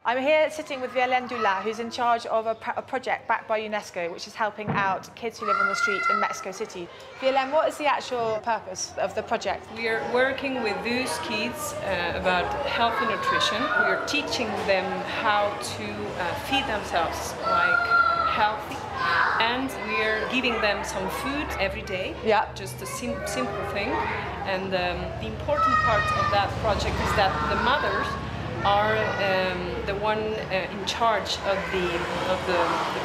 I'm here sitting with Violaine Dula, who's in charge of a project backed by UNESCO, which is helping out kids who live on the street in Mexico City. Violaine, what is the actual purpose of the project? We are working with those kids about healthy nutrition. We are teaching them how to feed themselves like healthy. And we are giving them some food every day, just a simple thing. And the important part of that project is that the mothers are the one in charge of the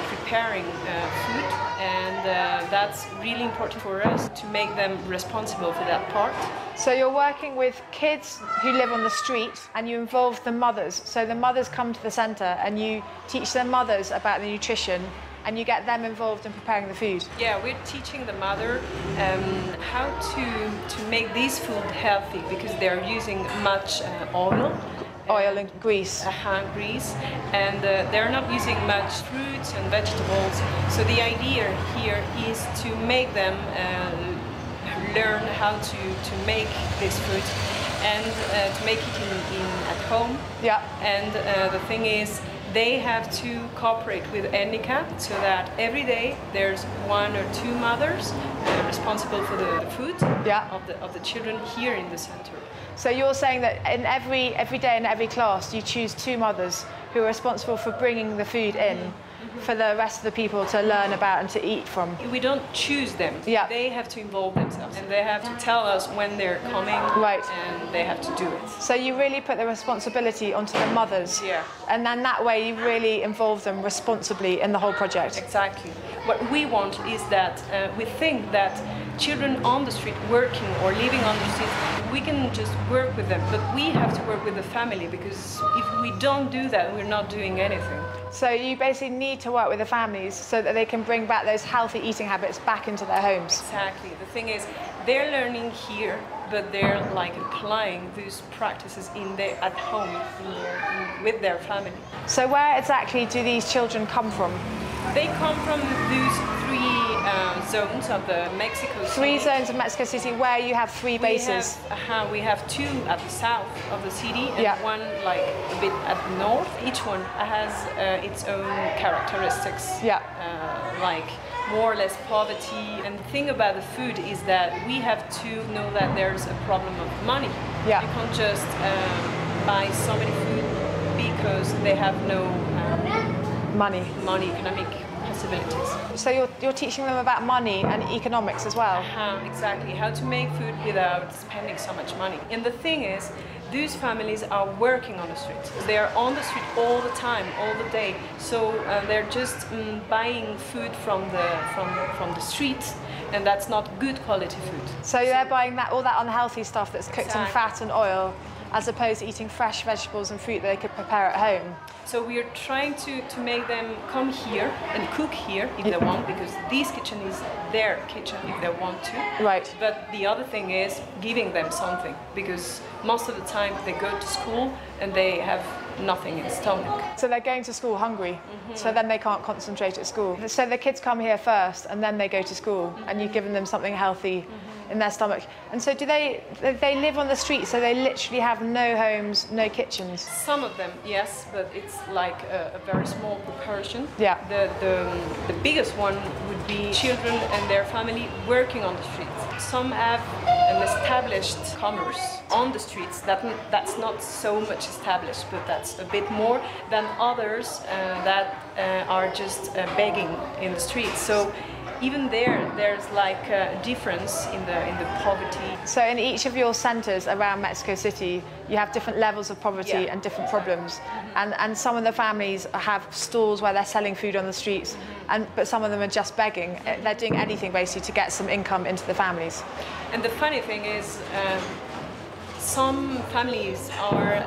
preparing food, and that's really important for us to make them responsible for that part. So you're working with kids who live on the street, and you involve the mothers. So the mothers come to the centre, and you teach the mothers about the nutrition, and you get them involved in preparing the food. Yeah, we're teaching the mother how to make this food healthy, because they're using much oil and grease. Grease, and they're not using much fruits and vegetables. So the idea here is to make them learn how to make this food and to make it at home. Yeah. And the thing is, they have to cooperate with ENICA so that every day there's 1 or 2 mothers responsible for the food of the children here in the center. So you're saying that in every day in every class you choose 2 mothers who are responsible for bringing the food in for the rest of the people to learn about and to eat from. We don't choose them. Yeah. They have to involve themselves, and they have to tell us when they're coming. Right. And they have to do it. So you really put the responsibility onto the mothers. Yeah. And then that way you really involve them responsibly in the whole project. Exactly. What we want is that we think that children on the street working or living on the street, we can just work with them, but we have to work with the family, because if we don't do that, we're not doing anything. So you basically need to work with the families so that they can bring back those healthy eating habits back into their homes. Exactly. The thing is, they're learning here, but they're like applying these practices at home with their family. So where exactly do these children come from? They come from these 3 zones of the Mexico City. 3 zones of Mexico City where you have 3 bases. We have 2 at the south of the city and 1 like a bit at the north. Each one has its own characteristics, like more or less poverty. And the thing about the food is that we have to know that there's a problem of money. Yeah. You can't just buy so many food because they have no money, economic possibilities. So you're teaching them about money and economics as well? Exactly, how to make food without spending so much money. And the thing is, these families are working on the street. They are on the street all the time, all the day. So they're just buying food from the street, and that's not good quality food. So they're buying all that unhealthy stuff that's cooked in fat and oil, as opposed to eating fresh vegetables and fruit that they could prepare at home. So we are trying to make them come here and cook here if they want, because this kitchen is their kitchen if they want to. Right. But the other thing is giving them something, because most of the time they go to school and they have nothing in the stomach. So they're going to school hungry, so then they can't concentrate at school. So the kids come here first and then they go to school, and you've given them something healthy in their stomach. And so do they live on the street, so they literally have no homes, no kitchens? Some of them, yes, but it's like a very small proportion. Yeah. The biggest one would be children and their family working on the streets. Some have an established commerce on the streets. That's not so much established, but that's a bit more than others that are just begging in the streets. So even there's like a difference in the poverty. So in each of your centres around Mexico City, you have different levels of poverty and different problems. And some of the families have stalls where they're selling food on the streets, but some of them are just begging. They're doing anything basically to get some income into the families. And the funny thing is, some families are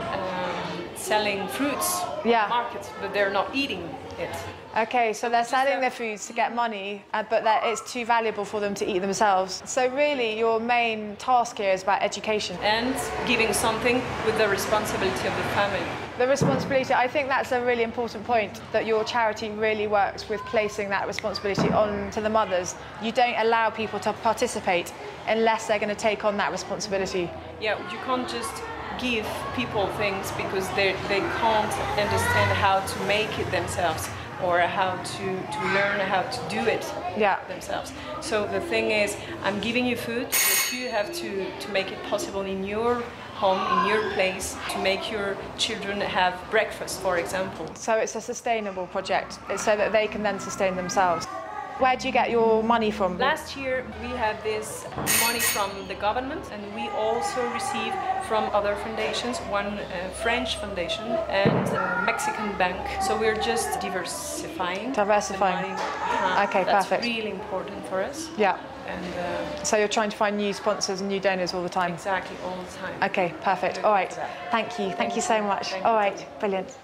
selling fruits in the markets, but they're not eating it. Okay, so they're selling their foods to get money, but it's too valuable for them to eat themselves. So really, your main task here is about education. And giving something with the responsibility of the family. The responsibility, I think that's a really important point, that your charity really works with placing that responsibility on to the mothers. You don't allow people to participate unless they're going to take on that responsibility. Yeah, you can't just give people things because they can't understand how to make it themselves or how to learn how to do it themselves. So the thing is, I'm giving you food, but you have to make it possible in your home, in your place, to make your children have breakfast, for example. So it's a sustainable project. It's so that they can then sustain themselves. Where do you get your money from? Last year we had this money from the government, and we also received from other foundations, one French foundation and a Mexican bank. So we're just diversifying. Diversifying. Okay, that's perfect. Really important for us. Yeah. And so you're trying to find new sponsors and new donors all the time? Exactly, all the time. Okay, perfect. All right. Thank you. Thank you so much. All right, brilliant.